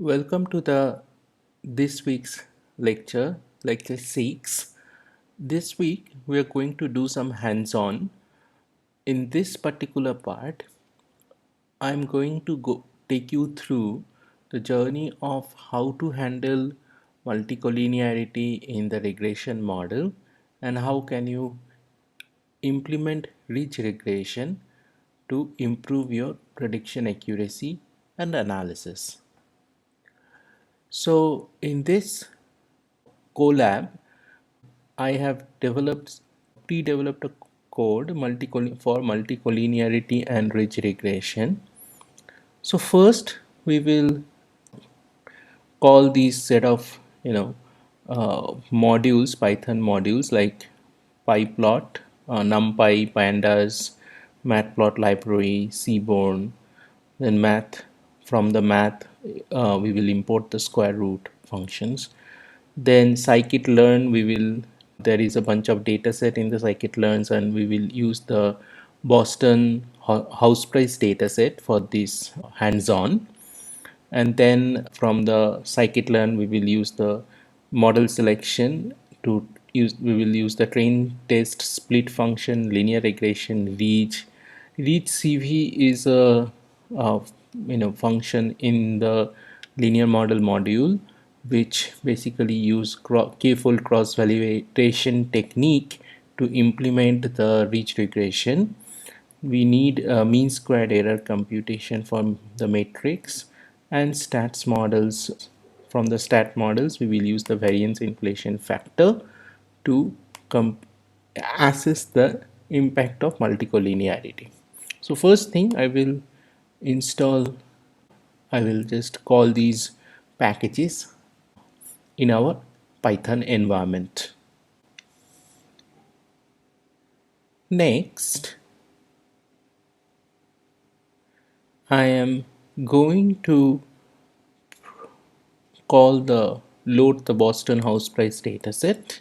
Welcome to the this week's lecture 6. This week we are going to do some hands-on. In this particular part, I'm going to go take you through the journey of how to handle multicollinearity in the regression model and how can you implement ridge regression to improve your prediction accuracy and analysis. So in this collab, I have pre-developed a code for multicollinearity and ridge regression. So first we will call these set of modules, Python modules like pyplot, numpy, pandas, matplot library, seaborn. Then math, from the math we will import the square root functions. Then scikit-learn, there is a bunch of data set in the scikit-learns, and we will use the Boston house price data set for this hands-on. And then from the scikit-learn we will use the model selection to we will use the train test split function, linear regression, reach cv is a function in the linear model module, which basically use careful cross validation technique to implement the ridge regression. We need a mean squared error computation from the matrix and stats models. From the stat models we will use the variance inflation factor to assess the impact of multicollinearity. So first thing install I will just call these packages in our Python environment. Next, I am going to load the Boston house price dataset.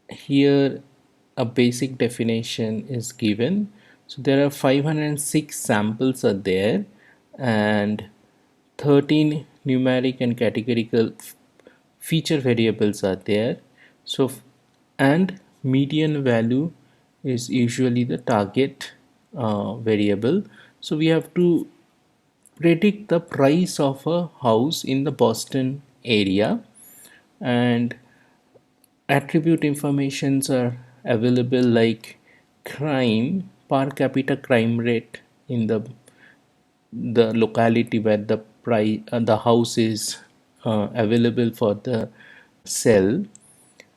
Here a basic definition is given. So there are 506 samples are there, and 13 numeric and categorical feature variables are there. So and median value is usually the target variable. So we have to predict the price of a house in the Boston area, and attribute informations are available like crime, per capita crime rate in the locality where the house is available for the sell.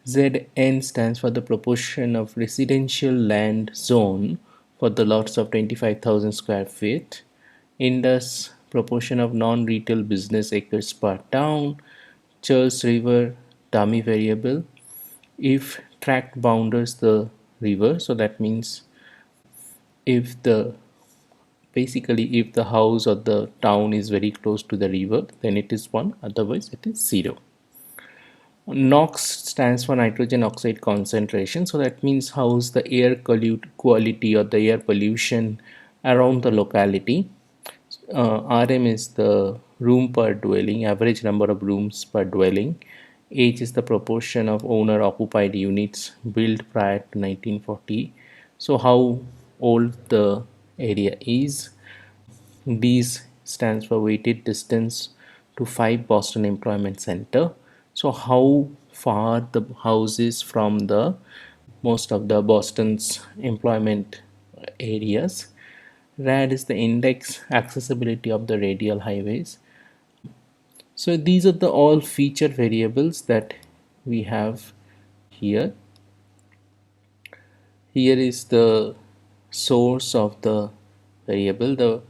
Zn stands for the proportion of residential land zone for the lots of 25,000 square feet. Indus, proportion of non-retail business acres per town. Charles River, dummy variable. If tract boundaries the river, so that means if the basically if the house or the town is very close to the river, then it is 1, otherwise it is 0. NOx stands for nitrogen oxide concentration, so that means how's the air quality or the air pollution around the locality. RM is the room per dwelling, average number of rooms per dwelling. Age is the proportion of owner occupied units built prior to 1940. So how old the area is. These stands for weighted distance to 5 Boston Employment Center. So how far the house is from the most of the Boston's employment areas. RAD is the index accessibility of the radial highways. So these are the all feature variables that we have here. Here is the source of the variable.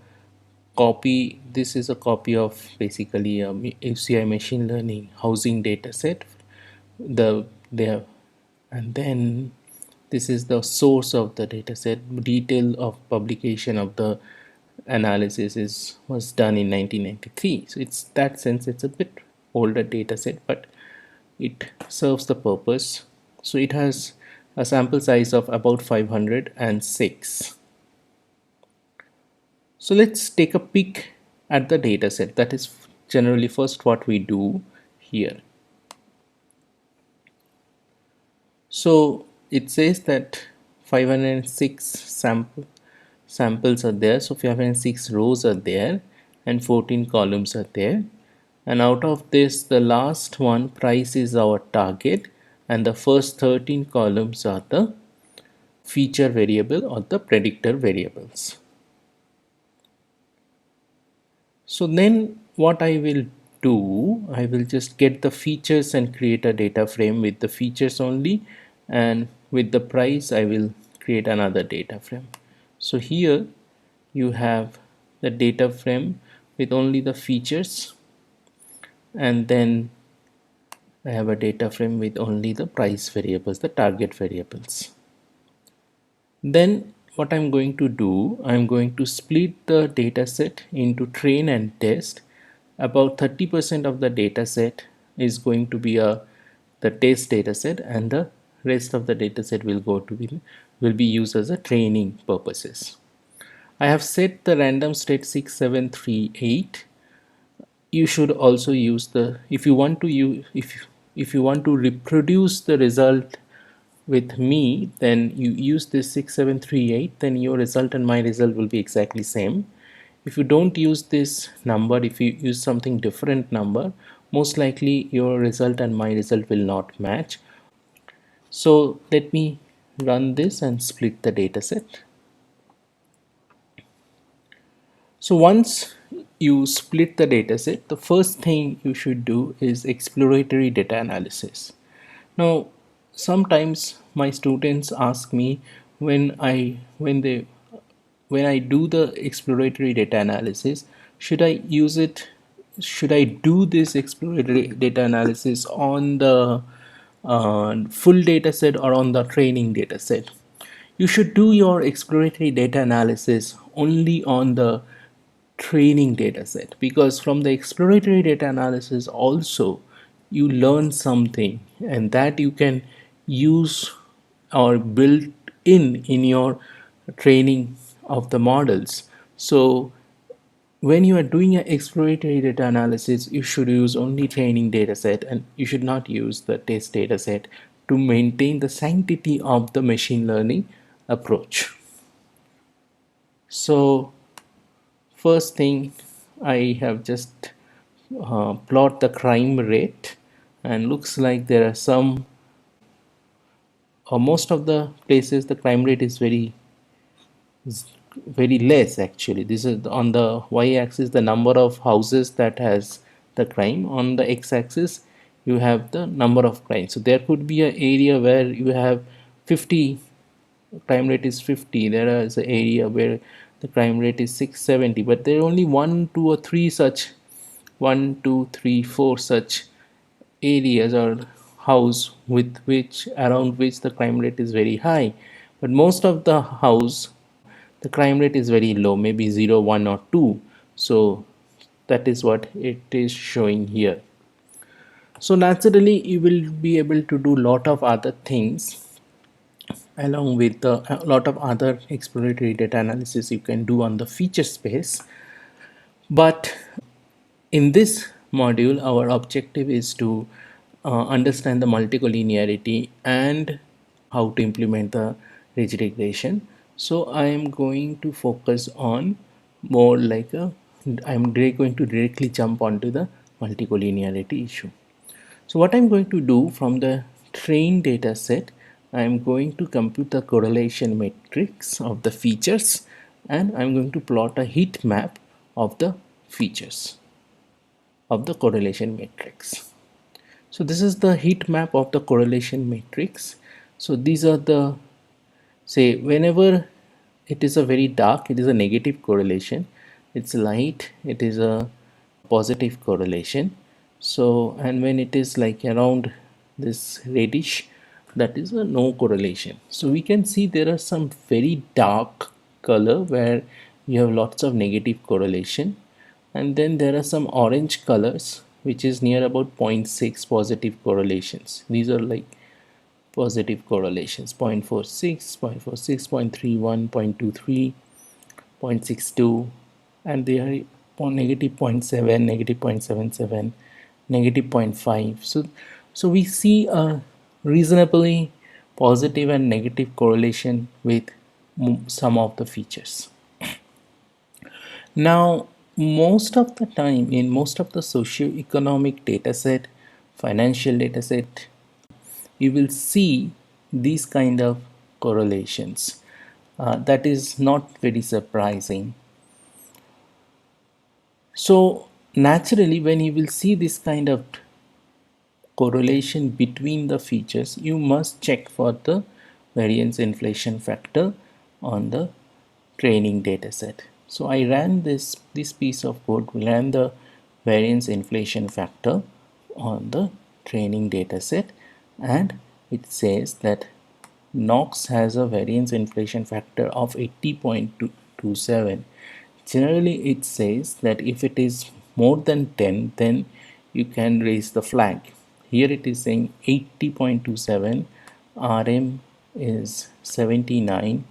This is a copy of basically a ACI machine learning housing data set. And then this is the source of the data set. Detail of publication of the analysis was done in 1993. So it's that sense it's a bit older data set, but it serves the purpose. So it has a sample size of about 506. So let's take a peek at the data set. That is generally first what we do here. So it says that 506 samples are there, so 506 rows are there and 14 columns are there, and out of this the last one, price, is our target, and the first 13 columns are the feature variable or the predictor variables. So then what I will do, I will just get the features and create a data frame with the features only, and with the price I will create another data frame. So here you have the data frame with only the features, and then I have a data frame with only the price variables, the target variables. Then what I'm going to do, I'm going to split the data set into train and test. About 30% of the data set is going to be the test data set, and the rest of the data set will be used as a training purposes. I have set the random state 6738. You should also use the, if you want to use, if you want to reproduce the result with me, then you use this 6738, then your result and my result will be exactly same. If you don't use this number, if you use something different number, most likely your result and my result will not match. So let me run this and split the data set. So once you split the dataset, the first thing you should do is exploratory data analysis. Now, sometimes my students ask me, when I do the exploratory data analysis, should I use it? Should I do this exploratory data analysis on the full data set or on the training data set? You should do your exploratory data analysis only on the training data set, because from the exploratory data analysis also you learn something, and that you can use or build in your training of the models. So when you are doing an exploratory data analysis, you should use only training data set, and you should not use the test data set, to maintain the sanctity of the machine learning approach. So first thing, I have just plot the crime rate, and looks like there are some, or most of the places the crime rate is very less actually. This is on the y-axis, the number of houses that has the crime. On the x-axis you have the number of crimes. So there could be an area where you have 50, crime rate is 50. There is an area where the crime rate is 670, but there are only 1, 2 or 3 such areas or house with which, around which the crime rate is very high. But most of the house, the crime rate is very low, maybe 0, 1 or 2. So that is what it is showing here. So naturally you will be able to do lot of other things along with a lot of other exploratory data analysis you can do on the feature space. But in this module, our objective is to understand the multicollinearity and how to implement the ridge regression. So I am going to focus on more like I'm going to directly jump onto the multicollinearity issue. So what I'm going to do, from the trained data set, I'm going to compute the correlation matrix of the features, and I'm going to plot a heat map of the features of the correlation matrix. So this is the heat map of the correlation matrix. So these are the, say, whenever it is a very dark, it is a negative correlation. It's light, it is a positive correlation. So, and when it is like around this reddish, that is a no correlation. So we can see there are some very dark color where you have lots of negative correlation, and then there are some orange colors which is near about zero 0.6 positive correlations. These are like positive correlations, 0.46, 0.46, 0.31, 0.23, 0.62, and they are negative 0.7, negative 0.77, negative 0.5. So we see a reasonably positive and negative correlation with some of the features. Now, most of the time in most of the socio-economic dataset, financial dataset, you will see these kind of correlations. That is not very surprising. So naturally, when you will see this kind of correlation between the features, you must check for the variance inflation factor on the training dataset. So I ran this piece of code, ran the variance inflation factor on the training dataset, and it says that Knox has a variance inflation factor of 80.27. Generally, it says that if it is more than 10, then you can raise the flag. Here it is saying 80.27, RM is 79,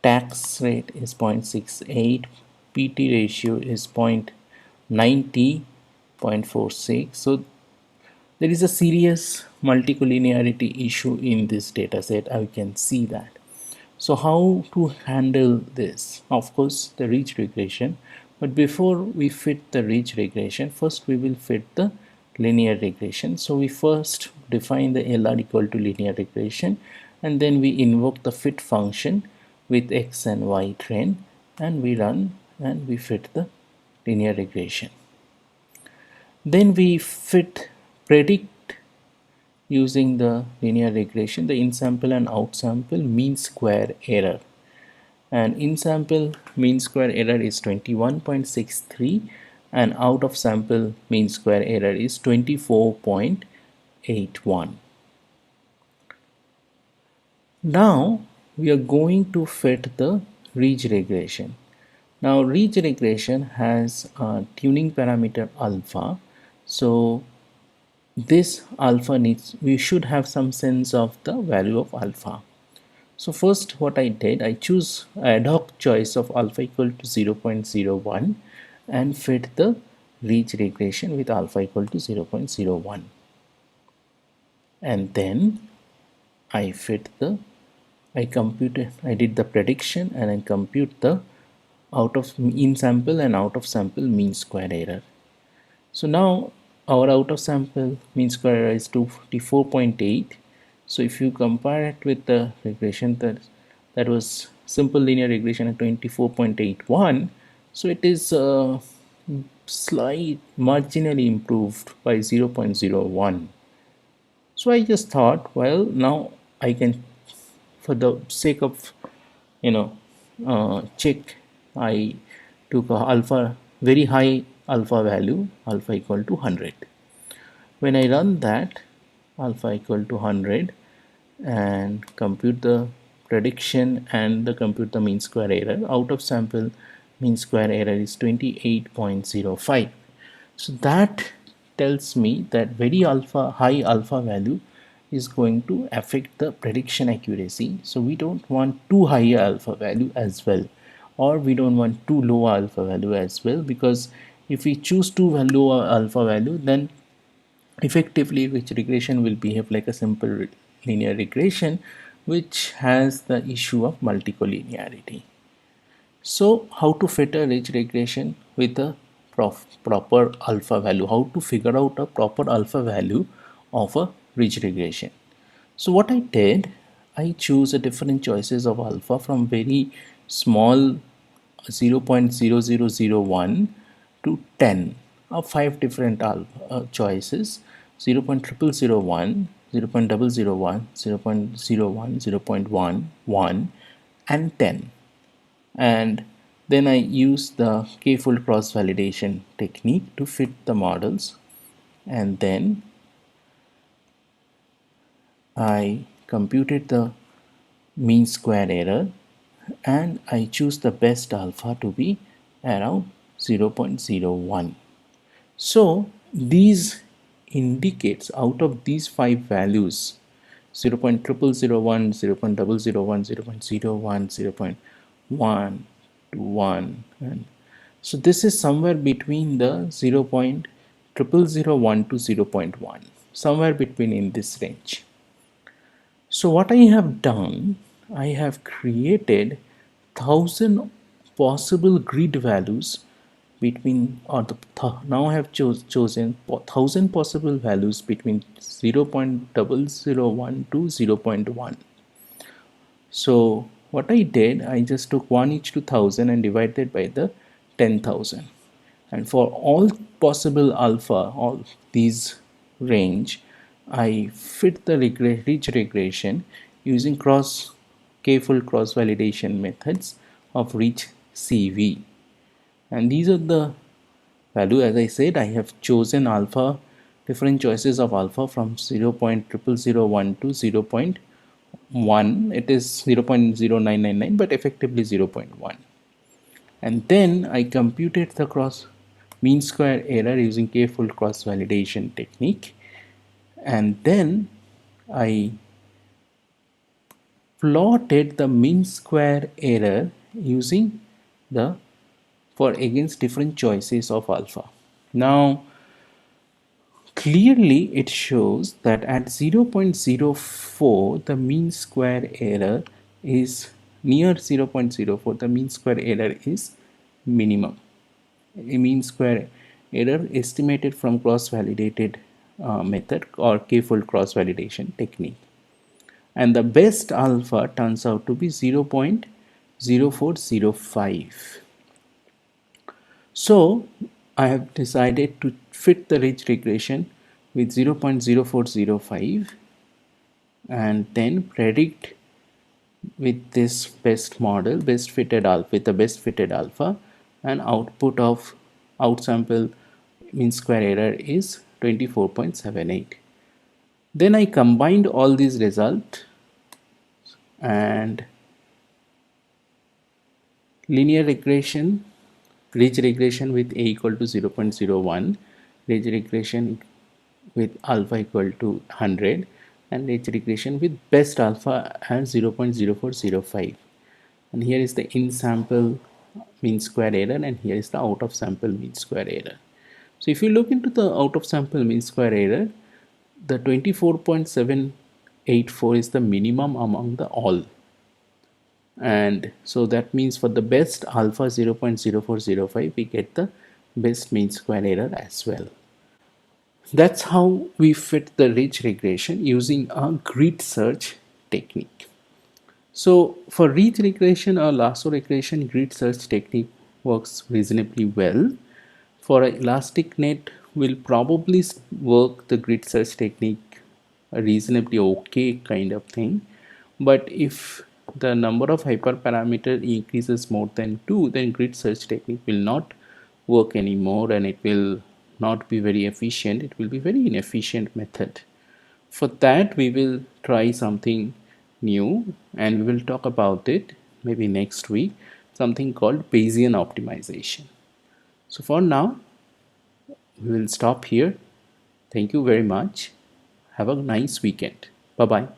tax rate is 0.68, PT ratio is 0.90, 0.46. So there is a serious multicollinearity issue in this dataset. I can see that. So how to handle this? Of course, the ridge regression. But before we fit the ridge regression, first we will fit the linear regression. So we first define the LR equal to linear regression, and then we invoke the fit function with X and Y train, and we run and we fit the linear regression. Then we predict using the linear regression the in sample and out sample mean square error, and in sample mean square error is 21.63 and out of sample mean square error is 24.81. Now we are going to fit the ridge regression. Now ridge regression has a tuning parameter alpha, so this alpha needs, we should have some sense of the value of alpha. So first what I did, I choose ad hoc choice of alpha equal to 0.01 and fit the ridge regression with alpha equal to 0.01, and then I did the prediction and I compute the out of in sample and out of sample mean square error. So now our out of sample mean square error is 254.8. So if you compare it with the regression that was simple linear regression at 24.81, so it is slight marginally improved by 0.01. So I just thought, well, now I can, for the sake of check, I took a alpha, very high alpha value, alpha equal to 100. When I run that, alpha equal to 100, and compute the prediction and compute the mean square error, out of sample mean square error is 28.05. so that tells me that very high alpha value is going to affect the prediction accuracy. So we don't want too high alpha value as well, or we don't want too low alpha value as well, because if we choose too low alpha value, then effectively ridge regression will behave like a simple linear regression, which has the issue of multicollinearity. So how to fit a ridge regression with a proper alpha value? How to figure out a proper alpha value of a ridge regression? So what I did, I choose a different choices of alpha from very small 0.0001 to 10, of 5 different choices: 0.0001, 0.001, 0.01, 0.1, 1, and 10. And then I use the k-fold cross validation technique to fit the models, and then I computed the mean square error, and I choose the best alpha to be around 0.01. So these indicates, out of these 5 values, 0.0001, 0.001, 0.01, 0.1 to 1, and So this is somewhere between the 0.0001 to 0.1, somewhere between in this range. So what I have done, I have created 1,000 possible grid values between, or now I have chosen 1,000 possible values between 0.001 to 0.1. So what I did, I just took 1 each to 1,000 and divided by the 10,000. And for all possible alpha, all these range, I fit the ridge regression using k-fold cross validation methods of ridge CV. And these are the value. As I said, I have chosen alpha, different choices of alpha from 0.0001 to 0.1. It is 0.0999, but effectively 0.1. And then I computed the mean square error using k-fold cross validation technique, and then I plotted the mean square error using the for against different choices of alpha. Now clearly it shows that at 0.04 the mean square error is near 0.04, the mean square error is minimum. A mean square error estimated from cross-validated method or k-fold cross-validation technique. And the best alpha turns out to be 0.0405. So I have decided to fit the ridge regression with 0.0405 and then predict with this best model, best fitted alpha, with the best fitted alpha, and output of outsample mean square error is 24.78. Then I combined all these results and linear regression, ridge regression with a equal to 0.01, ridge regression with alpha equal to 100, and ridge regression with best alpha at 0.0405. And here is the in sample mean square error, and here is the out of sample mean square error. So if you look into the out of sample mean square error, the 24.784 is the minimum among the all, and so that means for the best alpha 0.0405 we get the best mean square error as well. That's how we fit the ridge regression using a grid search technique. So for ridge regression or lasso regression, grid search technique works reasonably well. For elastic net, will probably work the grid search technique a reasonably okay kind of thing. But if the number of hyperparameter increases more than 2, then grid search technique will not work anymore, and it will not be very efficient. It will be very inefficient method. For that we will try something new, and we will talk about it maybe next week, something called Bayesian optimization. So for now we will stop here. Thank you very much. Have a nice weekend. Bye bye.